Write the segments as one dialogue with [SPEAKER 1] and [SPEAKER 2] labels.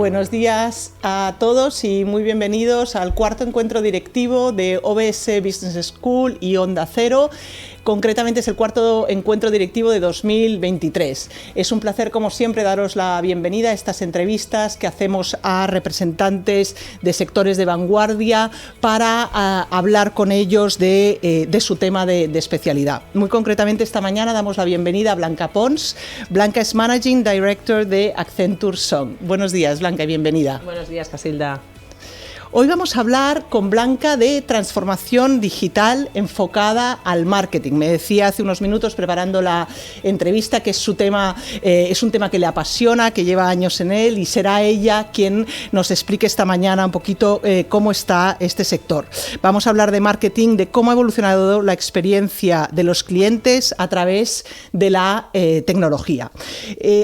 [SPEAKER 1] Buenos días a todos y muy bienvenidos al cuarto encuentro directivo de OBS Business School y Onda Cero. Concretamente es el cuarto encuentro directivo de 2023. Es un placer, como siempre, daros la bienvenida a estas entrevistas que hacemos a representantes de sectores de vanguardia para hablar con ellos de su tema de especialidad. Muy concretamente, esta mañana damos la bienvenida a Blanca Pons. Blanca es Managing Director de Accenture Song. Buenos días, Blanca, y bienvenida.
[SPEAKER 2] Buenos días, Casilda.
[SPEAKER 1] Hoy vamos a hablar con Blanca de transformación digital enfocada al marketing. Me decía hace unos minutos, preparando la entrevista, que es su tema, es un tema que le apasiona, que lleva años en él, y será ella quien nos explique esta mañana un poquito cómo está este sector. Vamos a hablar de marketing, de cómo ha evolucionado la experiencia de los clientes a través de la tecnología.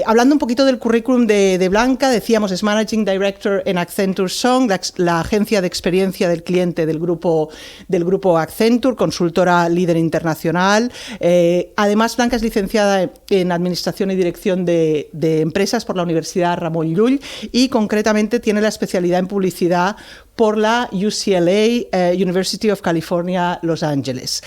[SPEAKER 1] Hablando un poquito del currículum de Blanca, decíamos, es Managing Director en Accenture Song, la agencia de experiencia del cliente del grupo Accenture, consultora líder internacional. Además, Blanca es licenciada en Administración y Dirección de Empresas por la Universidad Ramon Llull y concretamente tiene la especialidad en publicidad por la UCLA, University of California, Los Ángeles.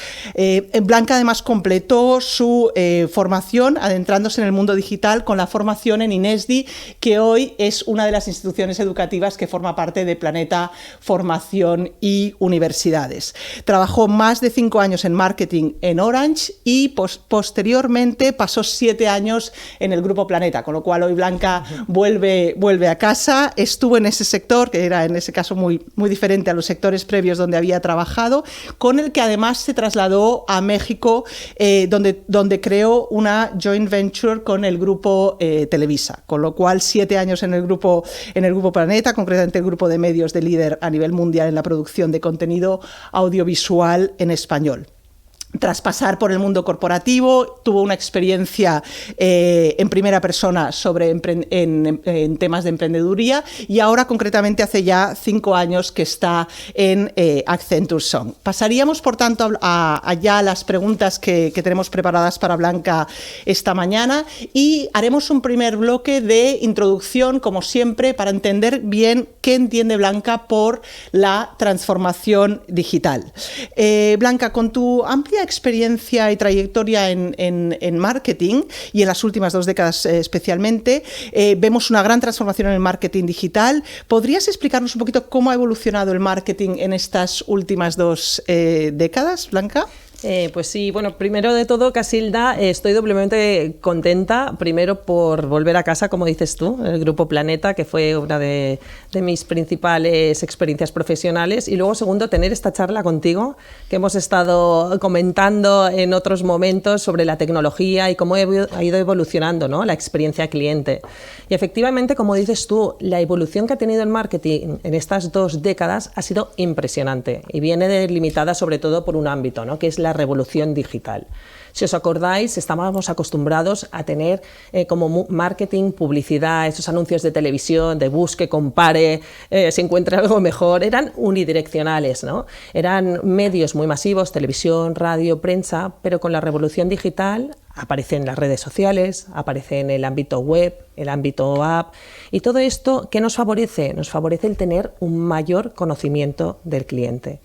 [SPEAKER 1] Blanca además completó su formación adentrándose en el mundo digital con la formación en INESDI, que hoy es una de las instituciones educativas que forma parte de Planeta Formación y Universidades. Trabajó más de 5 años en marketing en Orange y posteriormente pasó 7 años en el Grupo Planeta, con lo cual hoy Blanca vuelve a casa. Estuvo en ese sector, que era en ese caso muy diferente a los sectores previos donde había trabajado, con el que además se trasladó a México, donde creó una joint venture con el grupo Televisa, con lo cual 7 años en el grupo Planeta, concretamente el grupo de medios de líder a nivel mundial en la producción de contenido audiovisual en español. Tras pasar por el mundo corporativo, tuvo una experiencia en primera persona en temas de emprendeduría y ahora concretamente hace ya 5 años que está en Accenture Song. Pasaríamos, por tanto, allá a las preguntas que tenemos preparadas para Blanca esta mañana y haremos un primer bloque de introducción, como siempre, para entender bien qué entiende Blanca por la transformación digital. Blanca, con tu amplia experiencia y trayectoria en marketing y en las últimas 2 décadas especialmente, vemos una gran transformación en el marketing digital. ¿Podrías explicarnos un poquito cómo ha evolucionado el marketing en estas últimas 2 décadas, Blanca?
[SPEAKER 2] Pues sí, bueno, primero de todo, Casilda, estoy doblemente contenta, primero por volver a casa, como dices tú, el Grupo Planeta, que fue una de mis principales experiencias profesionales, y luego, segundo, tener esta charla contigo, que hemos estado comentando en otros momentos sobre la tecnología y cómo ha ido evolucionando, ¿no?, la experiencia cliente. Y efectivamente, como dices tú, la evolución que ha tenido el marketing en estas 2 décadas ha sido impresionante y viene delimitada sobre todo por un ámbito, ¿no?, que es la revolución digital. Si os acordáis, estábamos acostumbrados a tener como marketing, publicidad, esos anuncios de televisión, de busque, compare, si encuentra algo mejor, eran unidireccionales, ¿no? Eran medios muy masivos, televisión, radio, prensa, pero con la revolución digital aparecen las redes sociales, aparece en el ámbito web, el ámbito app, y todo esto, ¿qué nos favorece? Nos favorece el tener un mayor conocimiento del cliente.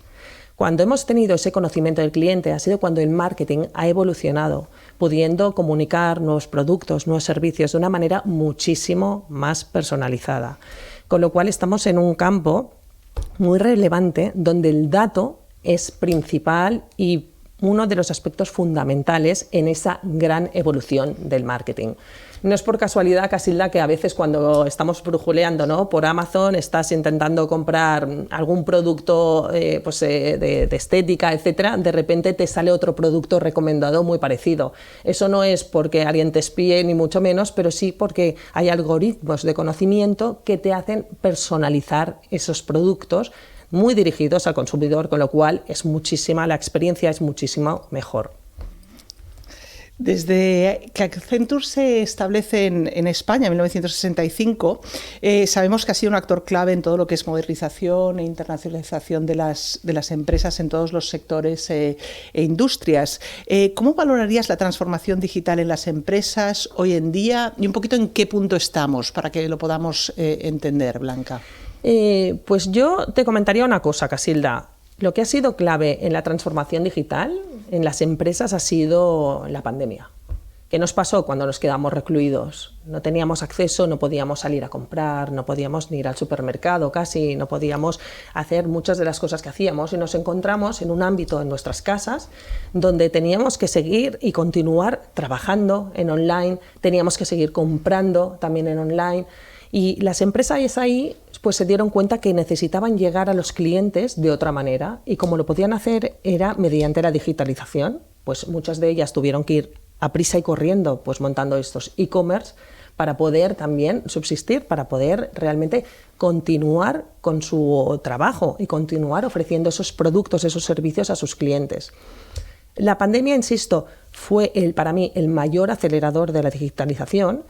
[SPEAKER 2] Cuando hemos tenido ese conocimiento del cliente ha sido cuando el marketing ha evolucionado, pudiendo comunicar nuevos productos, nuevos servicios de una manera muchísimo más personalizada. Con lo cual estamos en un campo muy relevante donde el dato es principal y uno de los aspectos fundamentales en esa gran evolución del marketing. No es por casualidad, Casilda, que a veces cuando estamos brujuleando, ¿no?, por Amazon, estás intentando comprar algún producto de estética, etcétera, de repente te sale otro producto recomendado muy parecido. Eso no es porque alguien te espíe, ni mucho menos, pero sí porque hay algoritmos de conocimiento que te hacen personalizar esos productos muy dirigidos al consumidor, con lo cual la experiencia es muchísimo mejor.
[SPEAKER 1] Desde que Accenture se establece en España en 1965, sabemos que ha sido un actor clave en todo lo que es modernización e internacionalización de las empresas en todos los sectores e industrias. ¿Cómo valorarías la transformación digital en las empresas hoy en día y un poquito en qué punto estamos para que lo podamos entender, Blanca?
[SPEAKER 2] Pues yo te comentaría una cosa, Casilda. Lo que ha sido clave en la transformación digital en las empresas ha sido la pandemia. ¿Qué nos pasó cuando nos quedamos recluidos? No teníamos acceso, no podíamos salir a comprar, no podíamos ni ir al supermercado casi, no podíamos hacer muchas de las cosas que hacíamos y nos encontramos en un ámbito en nuestras casas donde teníamos que seguir y continuar trabajando en online, teníamos que seguir comprando también en online y las empresas ahí pues se dieron cuenta que necesitaban llegar a los clientes de otra manera y como lo podían hacer era mediante la digitalización, pues muchas de ellas tuvieron que ir a prisa y corriendo pues montando estos e-commerce para poder también subsistir, para poder realmente continuar con su trabajo y continuar ofreciendo esos productos, esos servicios a sus clientes. La pandemia, insisto, fue para mí el mayor acelerador de la digitalización.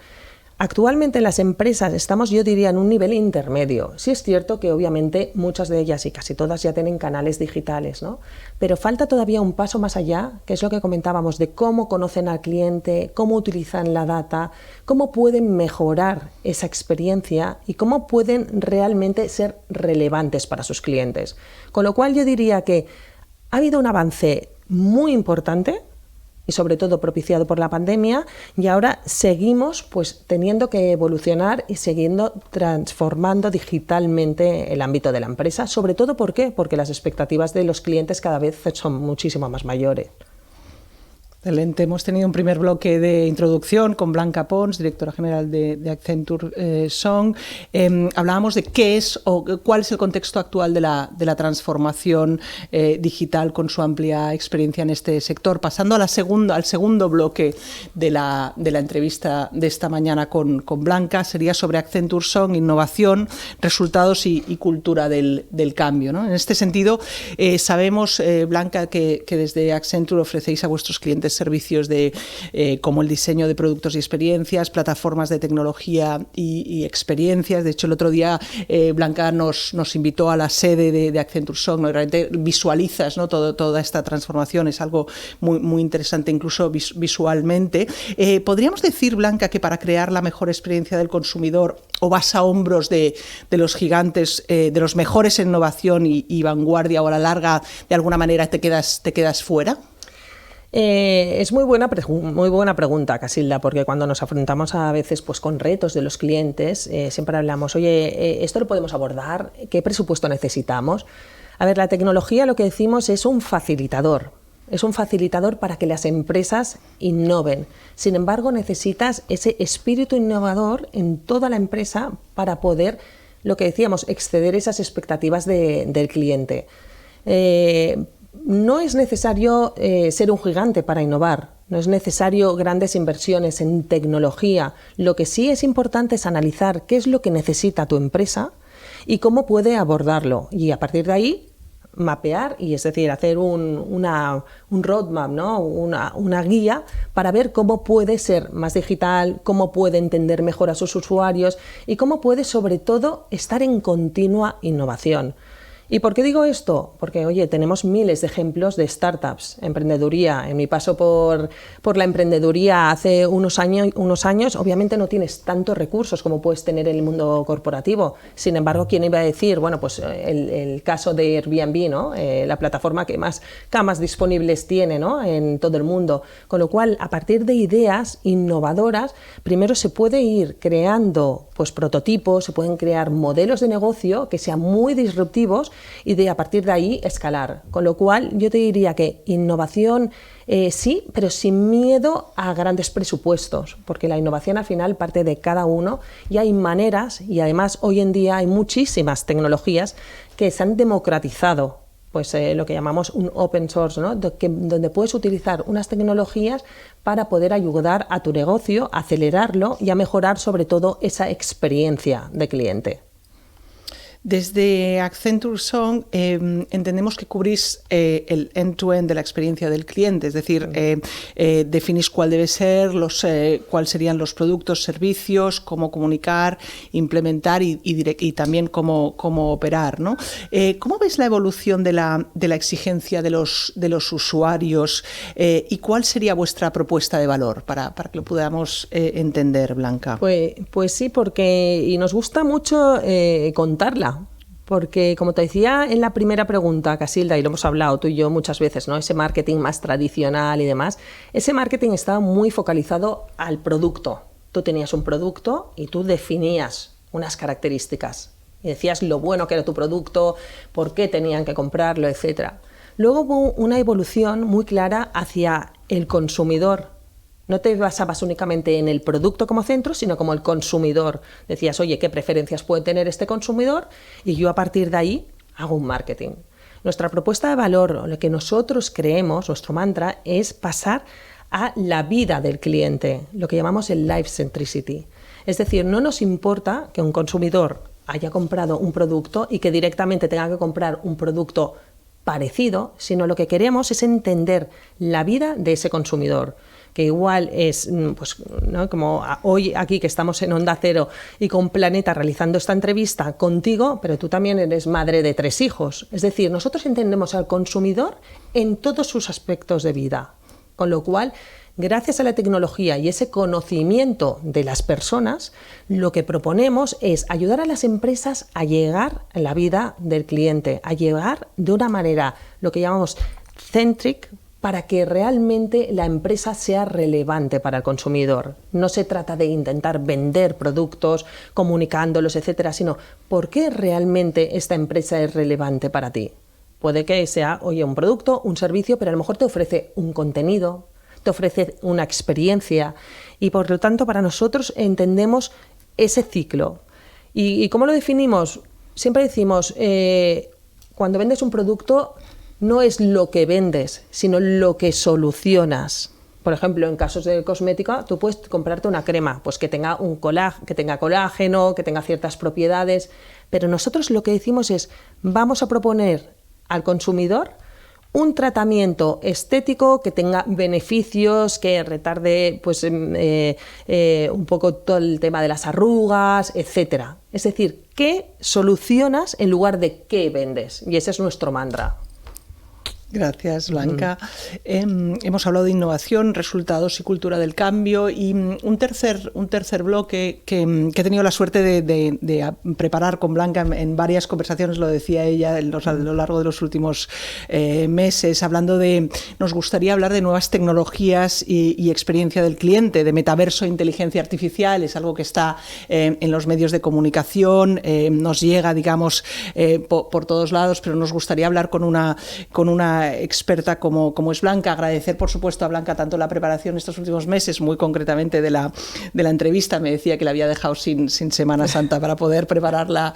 [SPEAKER 2] Actualmente las empresas estamos, yo diría, en un nivel intermedio. Sí es cierto que obviamente muchas de ellas y casi todas ya tienen canales digitales, ¿no? Pero falta todavía un paso más allá, que es lo que comentábamos, de cómo conocen al cliente, cómo utilizan la data, cómo pueden mejorar esa experiencia y cómo pueden realmente ser relevantes para sus clientes. Con lo cual yo diría que ha habido un avance muy importante y sobre todo propiciado por la pandemia, y ahora seguimos pues teniendo que evolucionar y siguiendo transformando digitalmente el ámbito de la empresa, sobre todo ¿por qué? Porque las expectativas de los clientes cada vez son muchísimo más mayores.
[SPEAKER 1] Excelente. Hemos tenido un primer bloque de introducción con Blanca Pons, directora general de Accenture Song. Hablábamos de qué es o cuál es el contexto actual de la transformación digital con su amplia experiencia en este sector. Pasando al segundo bloque de la entrevista de esta mañana con Blanca, sería sobre Accenture Song, innovación, resultados y cultura del cambio, ¿no? En este sentido, sabemos, Blanca, que desde Accenture ofrecéis a vuestros clientes servicios como el diseño de productos y experiencias, plataformas de tecnología y experiencias. De hecho, el otro día Blanca nos invitó a la sede de Accenture Song, ¿no? Realmente visualizas, ¿no? toda esta transformación, es algo muy, muy interesante incluso visualmente. ¿Podríamos decir, Blanca, que para crear la mejor experiencia del consumidor o vas a hombros de los gigantes, de los mejores en innovación y vanguardia, o a la larga de alguna manera te quedas fuera?
[SPEAKER 2] Es muy buena pregunta, Casilda, porque cuando nos afrontamos a veces pues, con retos de los clientes, siempre hablamos, oye, ¿esto lo podemos abordar? ¿Qué presupuesto necesitamos? A ver, la tecnología, lo que decimos, es un facilitador. Es un facilitador para que las empresas innoven. Sin embargo, necesitas ese espíritu innovador en toda la empresa para poder, lo que decíamos, exceder esas expectativas del cliente. No es necesario ser un gigante para innovar, no es necesario grandes inversiones en tecnología. Lo que sí es importante es analizar qué es lo que necesita tu empresa y cómo puede abordarlo. Y a partir de ahí, mapear, y es decir, hacer un roadmap, ¿no? una guía para ver cómo puede ser más digital, cómo puede entender mejor a sus usuarios y cómo puede, sobre todo, estar en continua innovación. ¿Y por qué digo esto? Porque, oye, tenemos miles de ejemplos de startups, emprendeduría. En mi paso por la emprendeduría hace unos años, obviamente no tienes tantos recursos como puedes tener en el mundo corporativo. Sin embargo, ¿quién iba a decir? Bueno, pues el caso de Airbnb, ¿no? La plataforma que más camas disponibles tiene, ¿no? En todo el mundo. Con lo cual, a partir de ideas innovadoras, primero se puede ir creando pues, prototipos, se pueden crear modelos de negocio que sean muy disruptivos y a partir de ahí escalar. Con lo cual yo te diría que innovación sí, pero sin miedo a grandes presupuestos, porque la innovación al final parte de cada uno y hay maneras, y además hoy en día hay muchísimas tecnologías que se han democratizado, pues lo que llamamos un open source, ¿no? Donde puedes utilizar unas tecnologías para poder ayudar a tu negocio, a acelerarlo y a mejorar sobre todo esa experiencia de cliente.
[SPEAKER 1] Desde Accenture Song entendemos que cubrís el end-to-end de la experiencia del cliente, es decir, definís cuál debe ser, cuáles serían los productos, servicios, cómo comunicar, implementar y también cómo operar, ¿no? ¿Cómo ves la evolución de la exigencia de los usuarios y cuál sería vuestra propuesta de valor para que lo podamos entender, Blanca?
[SPEAKER 2] Pues sí, y nos gusta mucho contarla. Porque, como te decía en la primera pregunta, Casilda, y lo hemos hablado tú y yo muchas veces, ¿no? Ese marketing más tradicional y demás, ese marketing estaba muy focalizado al producto. Tú tenías un producto y tú definías unas características y decías lo bueno que era tu producto, por qué tenían que comprarlo, etc. Luego hubo una evolución muy clara hacia el consumidor. No te basabas únicamente en el producto como centro, sino como el consumidor. Decías, oye, ¿qué preferencias puede tener este consumidor? Y yo a partir de ahí hago un marketing. Nuestra propuesta de valor, lo que nosotros creemos, nuestro mantra, es pasar a la vida del cliente, lo que llamamos el life centricity. Es decir, no nos importa que un consumidor haya comprado un producto y que directamente tenga que comprar un producto parecido, sino lo que queremos es entender la vida de ese consumidor, que igual es, pues, ¿no? Como hoy aquí que estamos en Onda Cero y con Planeta realizando esta entrevista contigo, pero tú también eres madre de 3 hijos. Es decir, nosotros entendemos al consumidor en todos sus aspectos de vida, con lo cual, gracias a la tecnología y ese conocimiento de las personas, lo que proponemos es ayudar a las empresas a llegar a la vida del cliente, a llegar de una manera, lo que llamamos centric, para que realmente la empresa sea relevante para el consumidor. No se trata de intentar vender productos, comunicándolos, etcétera, sino ¿por qué realmente esta empresa es relevante para ti? Puede que sea, oye, un producto, un servicio, pero a lo mejor te ofrece un contenido, te ofrece una experiencia y por lo tanto para nosotros entendemos ese ciclo. ¿Y cómo lo definimos? Siempre decimos, cuando vendes un producto no es lo que vendes, sino lo que solucionas. Por ejemplo, en casos de cosmética, tú puedes comprarte una crema, pues que tenga colágeno, que tenga ciertas propiedades, pero nosotros lo que decimos es, vamos a proponer al consumidor un tratamiento estético que tenga beneficios, que retarde pues, un poco todo el tema de las arrugas, etcétera. Es decir, ¿qué solucionas en lugar de qué vendes? Y ese es nuestro mantra.
[SPEAKER 1] Gracias, Blanca. Hemos hablado de innovación, resultados y cultura del cambio y un tercer bloque que he tenido la suerte de preparar con Blanca en varias conversaciones, lo decía ella a lo largo de los últimos meses, nos gustaría hablar de nuevas tecnologías y experiencia del cliente, de metaverso e inteligencia artificial, es algo que está en los medios de comunicación, nos llega, digamos, por todos lados, pero nos gustaría hablar con una experta como es Blanca. Agradecer, por supuesto, a Blanca tanto la preparación estos últimos meses, muy concretamente de la entrevista. Me decía que la había dejado sin Semana Santa para poder prepararla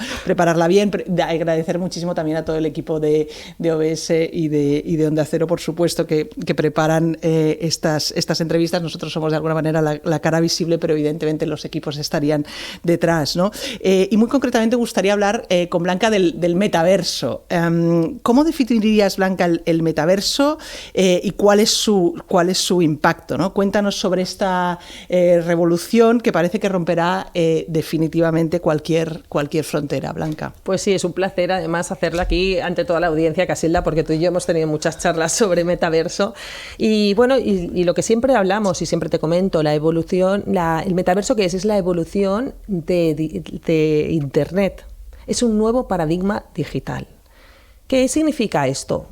[SPEAKER 1] bien. Agradecer muchísimo también a todo el equipo de OBS y de Onda Cero, por supuesto, que preparan estas entrevistas. Nosotros somos de alguna manera la cara visible, pero evidentemente los equipos estarían detrás, ¿no? Y muy concretamente gustaría hablar con Blanca del metaverso. ¿Cómo definirías, Blanca, el metaverso y cuál es su impacto, ¿no? Cuéntanos sobre esta revolución que parece que romperá definitivamente cualquier frontera, Blanca.
[SPEAKER 2] Pues sí, es un placer además hacerla aquí ante toda la audiencia, Casilda, porque tú y yo hemos tenido muchas charlas sobre metaverso y bueno, y lo que siempre hablamos y siempre te comento, la evolución, el metaverso que es la evolución de Internet, es un nuevo paradigma digital. ¿Qué significa esto?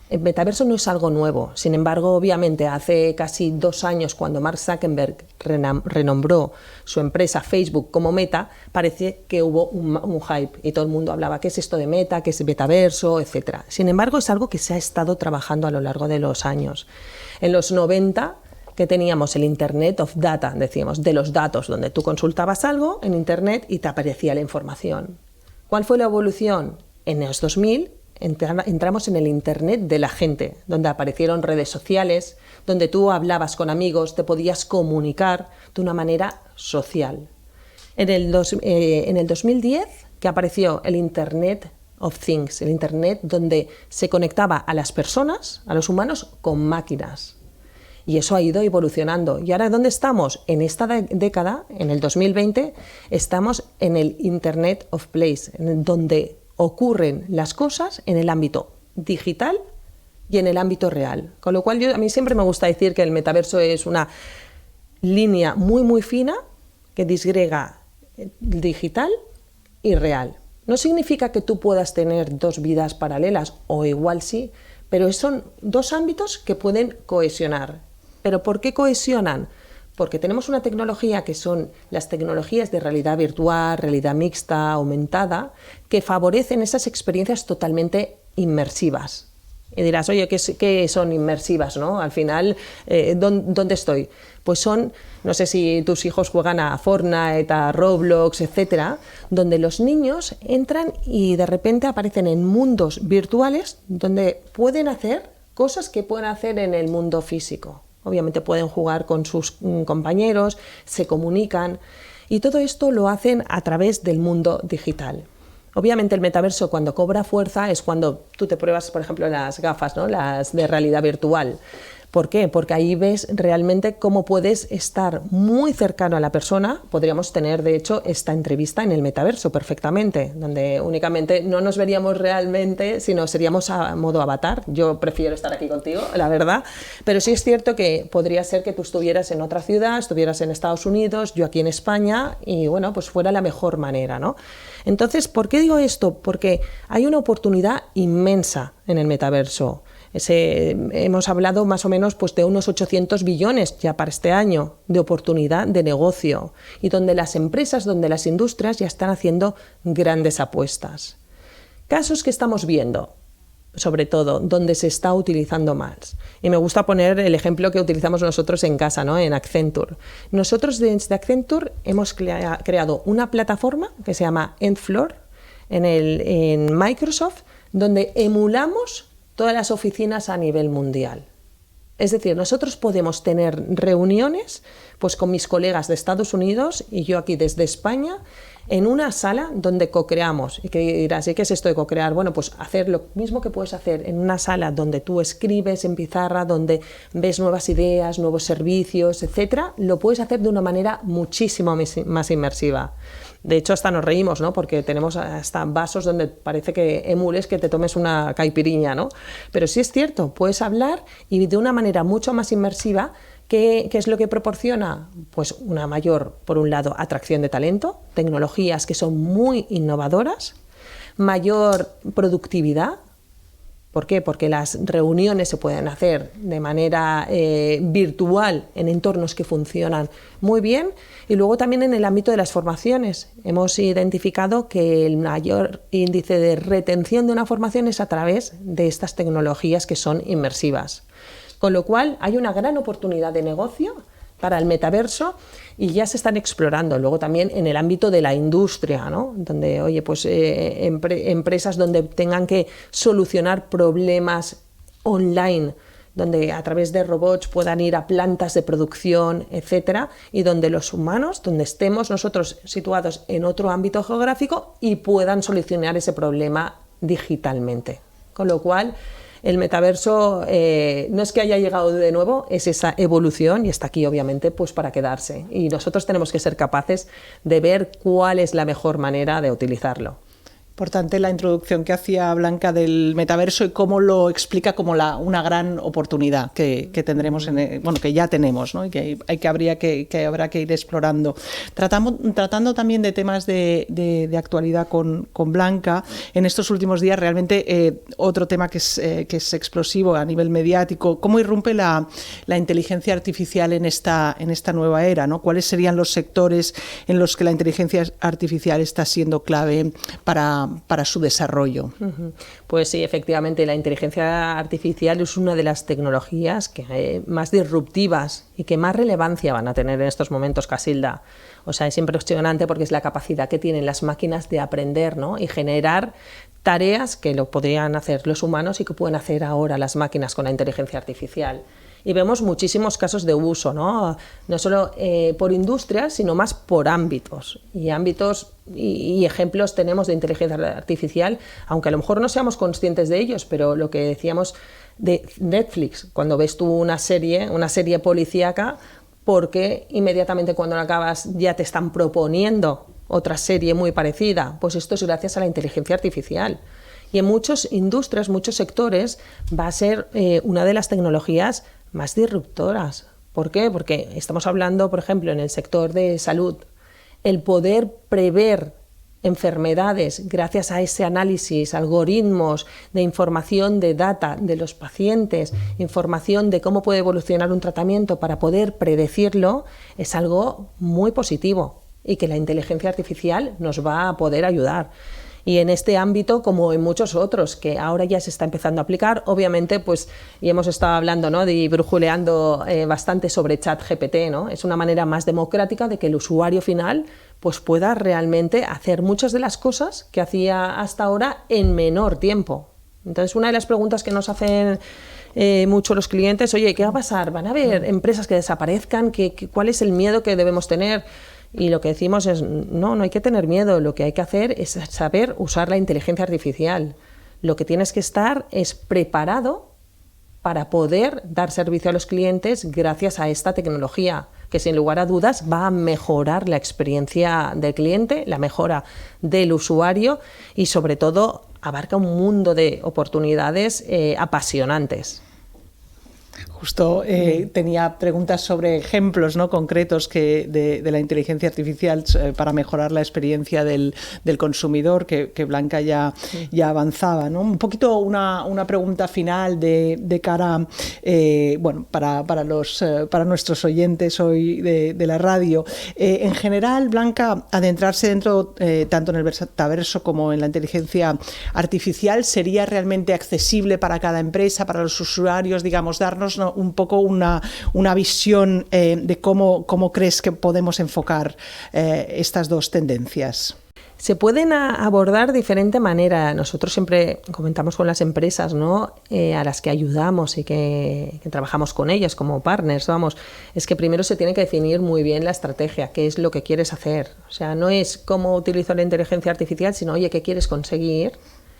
[SPEAKER 2] El metaverso no es algo nuevo, sin embargo, obviamente, hace casi 2 años, cuando Mark Zuckerberg renombró su empresa Facebook como Meta, parece que hubo un hype y todo el mundo hablaba qué es esto de Meta, qué es metaverso, etc. Sin embargo, es algo que se ha estado trabajando a lo largo de los años. En los 90, que teníamos el Internet of Data, decíamos, de los datos, donde tú consultabas algo en Internet y te aparecía la información. ¿Cuál fue la evolución? En los 2000, entramos en el Internet de la gente, donde aparecieron redes sociales, donde tú hablabas con amigos, te podías comunicar de una manera social. En el 2010 que apareció el Internet of Things, el Internet donde se conectaba a las personas, a los humanos, con máquinas. Y eso ha ido evolucionando. ¿Y ahora dónde estamos? En esta década, en el 2020, estamos en el Internet of Place, en donde ocurren las cosas en el ámbito digital y en el ámbito real. Con lo cual a mí siempre me gusta decir que el metaverso es una línea muy muy fina que disgrega digital y real. No significa que tú puedas tener dos vidas paralelas, o igual sí, pero son dos ámbitos que pueden cohesionar. ¿Pero por qué cohesionan? Porque tenemos una tecnología que son las tecnologías de realidad virtual, realidad mixta, aumentada, que favorecen esas experiencias totalmente inmersivas. Y dirás, oye, ¿qué son inmersivas, ¿no? Al final, ¿dónde estoy? Pues son, no sé si tus hijos juegan a Fortnite, a Roblox, etcétera, donde los niños entran y de repente aparecen en mundos virtuales donde pueden hacer cosas que pueden hacer en el mundo físico. Obviamente pueden jugar con sus compañeros, se comunican y todo esto lo hacen a través del mundo digital. Obviamente el metaverso cuando cobra fuerza es cuando tú te pruebas, por ejemplo, las gafas, ¿no? Las de realidad virtual. ¿Por qué? Porque ahí ves realmente cómo puedes estar muy cercano a la persona. Podríamos tener, de hecho, esta entrevista en el metaverso perfectamente, donde únicamente no nos veríamos realmente, sino seríamos a modo avatar. Yo prefiero estar aquí contigo, la verdad, pero sí es cierto que podría ser que tú estuvieras en otra ciudad, estuvieras en Estados Unidos, yo aquí en España, y bueno, pues fuera la mejor manera, ¿no? Entonces, ¿por qué digo esto? Porque hay una oportunidad inmensa en el metaverso. Hemos hablado más o menos pues, de unos 800 billones ya para este año de oportunidad de negocio y donde las empresas, donde las industrias ya están haciendo grandes apuestas. Casos que estamos viendo, sobre todo, donde se está utilizando más. Y me gusta poner el ejemplo que utilizamos nosotros en casa, ¿no? En Accenture. Nosotros desde Accenture hemos creado una plataforma que se llama Endfloor en Microsoft, donde emulamos todas las oficinas a nivel mundial. Es decir, nosotros podemos tener reuniones pues, con mis colegas de Estados Unidos y yo aquí desde España en una sala donde co-creamos. Y que dirás, ¿y qué es esto de co-crear? Bueno, pues hacer lo mismo que puedes hacer en una sala donde tú escribes en pizarra, donde ves nuevas ideas, nuevos servicios, etcétera, lo puedes hacer de una manera muchísimo más inmersiva. De hecho, hasta nos reímos, ¿no? Porque tenemos hasta vasos donde parece que emules que te tomes una caipiriña, ¿no? Pero sí es cierto, puedes hablar y de una manera mucho más inmersiva. ¿Qué es lo que proporciona? Pues una mayor, por un lado, atracción de talento, tecnologías que son muy innovadoras, mayor productividad. ¿Por qué? Porque las reuniones se pueden hacer de manera virtual en entornos que funcionan muy bien y luego también en el ámbito de las formaciones. Hemos identificado que el mayor índice de retención de una formación es a través de estas tecnologías que son inmersivas. Con lo cual hay una gran oportunidad de negocio para el metaverso y ya se están explorando. Luego también en el ámbito de la industria, ¿no? Donde, oye, pues empresas donde tengan que solucionar problemas online, donde a través de robots puedan ir a plantas de producción, etcétera, y donde los humanos, donde estemos nosotros situados en otro ámbito geográfico y puedan solucionar ese problema digitalmente. Con lo cual, el metaverso no es que haya llegado de nuevo, es esa evolución y está aquí obviamente pues para quedarse. Y nosotros tenemos que ser capaces de ver cuál es la mejor manera de utilizarlo.
[SPEAKER 1] Importante la introducción que hacía Blanca del metaverso y cómo lo explica como una gran oportunidad que tendremos, que ya tenemos, ¿no? Y que habrá que ir explorando. Tratando también de temas de actualidad con Blanca, en estos últimos días realmente otro tema que es explosivo a nivel mediático, cómo irrumpe la inteligencia artificial en esta nueva era, ¿no? ¿Cuáles serían los sectores en los que la inteligencia artificial está siendo clave para su desarrollo?
[SPEAKER 2] Pues sí, efectivamente, la inteligencia artificial es una de las tecnologías que más disruptivas y que más relevancia van a tener en estos momentos, Casilda. O sea, es impresionante porque es la capacidad que tienen las máquinas de aprender, ¿no? Y generar tareas que lo podrían hacer los humanos y que pueden hacer ahora las máquinas con la inteligencia artificial. y vemos muchísimos casos de uso, no solo por industrias, sino más por ámbitos. Y ejemplos tenemos de inteligencia artificial, aunque a lo mejor no seamos conscientes de ellos, pero lo que decíamos de Netflix, cuando ves tú una serie policíaca, porque inmediatamente cuando la acabas ya te están proponiendo otra serie muy parecida. Pues esto es gracias a la inteligencia artificial. Y en muchas industrias, muchos sectores, va a ser una de las tecnologías más disruptoras. ¿Por qué? Porque estamos hablando, por ejemplo, en el sector de salud, el poder prever enfermedades gracias a ese análisis, algoritmos de información de data de los pacientes, información de cómo puede evolucionar un tratamiento para poder predecirlo, es algo muy positivo y que la inteligencia artificial nos va a poder ayudar. Y en este ámbito, como en muchos otros, que ahora ya se está empezando a aplicar, obviamente, pues, y hemos estado hablando, ¿no?, y brujuleando bastante sobre ChatGPT, ¿no? Es una manera más democrática de que el usuario final pues pueda realmente hacer muchas de las cosas que hacía hasta ahora en menor tiempo. Entonces, una de las preguntas que nos hacen mucho los clientes, oye, ¿qué va a pasar? ¿Van a haber empresas que desaparezcan? ¿Cuál es el miedo que debemos tener? Y lo que decimos es, no hay que tener miedo, lo que hay que hacer es saber usar la inteligencia artificial. Lo que tienes que estar es preparado para poder dar servicio a los clientes gracias a esta tecnología, que sin lugar a dudas va a mejorar la experiencia del cliente, la mejora del usuario y sobre todo abarca un mundo de oportunidades apasionantes.
[SPEAKER 1] Justo tenía preguntas sobre ejemplos, ¿no?, concretos de la inteligencia artificial para mejorar la experiencia del consumidor, que Blanca ya avanzaba, ¿no? Un poquito una pregunta final de cara, para nuestros oyentes hoy de la radio. En general, Blanca, adentrarse dentro, tanto en el metaverso como en la inteligencia artificial, ¿sería realmente accesible para cada empresa, para los usuarios, digamos, darnos un poco una visión de cómo crees que podemos enfocar estas dos tendencias?
[SPEAKER 2] Se pueden abordar de diferente manera. Nosotros siempre comentamos con las empresas, ¿no?, a las que ayudamos y que trabajamos con ellas como partners, es que primero se tiene que definir muy bien la estrategia, qué es lo que quieres hacer. O sea, no es cómo utilizo la inteligencia artificial, sino, oye, ¿qué quieres conseguir?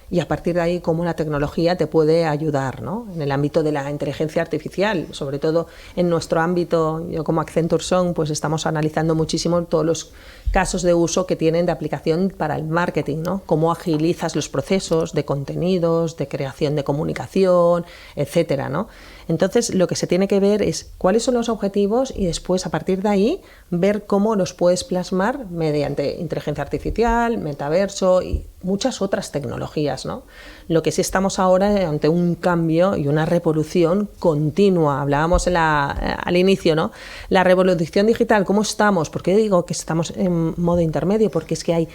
[SPEAKER 2] Y a partir de ahí, cómo la tecnología te puede ayudar, ¿no? En el ámbito de la inteligencia artificial, sobre todo en nuestro ámbito, yo como Accenture Song, pues estamos analizando muchísimo todos los casos de uso que tienen de aplicación para el marketing, ¿no? Cómo agilizas los procesos de contenidos, de creación de comunicación, etcétera, ¿no? Entonces, lo que se tiene que ver es cuáles son los objetivos y después, a partir de ahí, ver cómo los puedes plasmar mediante inteligencia artificial, metaverso y muchas otras tecnologías, ¿no? Lo que sí estamos ahora ante un cambio y una revolución continua. Hablábamos al inicio, ¿no? La revolución digital, ¿cómo estamos? ¿Por qué digo que estamos en modo intermedio? Porque es que hay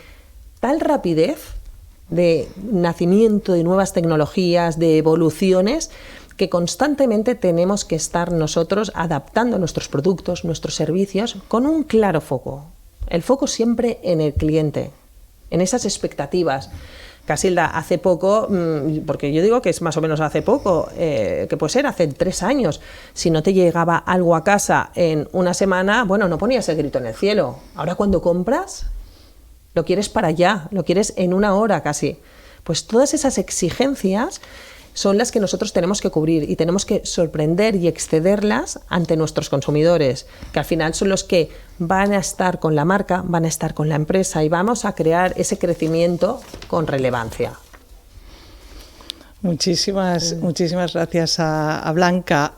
[SPEAKER 2] tal rapidez de nacimiento de nuevas tecnologías, de evoluciones, que constantemente tenemos que estar nosotros adaptando nuestros productos, nuestros servicios, con un claro foco. El foco siempre en el cliente, en esas expectativas. Casilda, hace poco, porque yo digo que es más o menos hace poco, que puede ser hace 3 años, si no te llegaba algo a casa en una semana, bueno, no ponías el grito en el cielo. Ahora cuando compras, lo quieres para allá, lo quieres en 1 hora casi. Pues todas esas exigencias son las que nosotros tenemos que cubrir y tenemos que sorprender y excederlas ante nuestros consumidores, que al final son los que van a estar con la marca, van a estar con la empresa y vamos a crear ese crecimiento con relevancia.
[SPEAKER 1] Muchísimas gracias a Blanca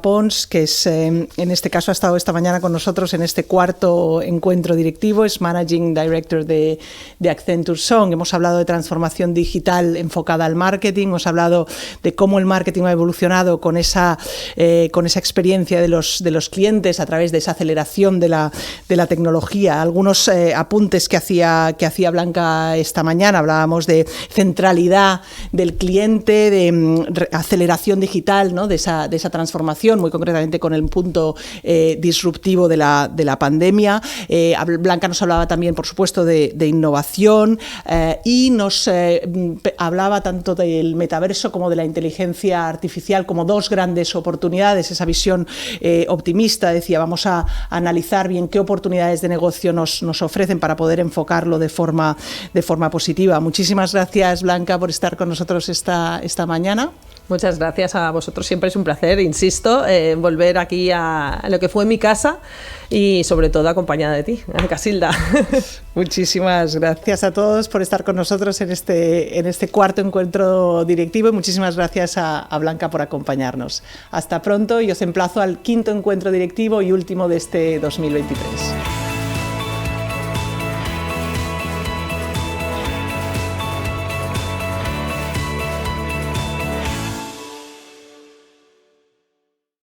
[SPEAKER 1] Pons, que es, en este caso ha estado esta mañana con nosotros en este 4º encuentro directivo, es Managing Director de Accenture Song. Hemos hablado de transformación digital enfocada al marketing, hemos hablado de cómo el marketing ha evolucionado con esa experiencia de los clientes a través de esa aceleración de la tecnología. Algunos apuntes que hacía Blanca esta mañana, hablábamos de centralidad del cliente, de aceleración digital, ¿no? de esa transformación, muy concretamente con el punto disruptivo de la pandemia. Blanca nos hablaba también, por supuesto, de innovación y nos hablaba tanto del metaverso como de la inteligencia artificial como dos grandes oportunidades, esa visión optimista. Decía, vamos a analizar bien qué oportunidades de negocio nos ofrecen para poder enfocarlo de forma positiva. Muchísimas gracias, Blanca, por estar con nosotros esta mañana.
[SPEAKER 2] Muchas gracias a vosotros, siempre es un placer, insisto, volver aquí a lo que fue mi casa y sobre todo acompañada de ti, Casilda.
[SPEAKER 1] Muchísimas gracias a todos por estar con nosotros en este cuarto encuentro directivo y muchísimas gracias a Blanca por acompañarnos. Hasta pronto y os emplazo al quinto encuentro directivo y último de este 2023.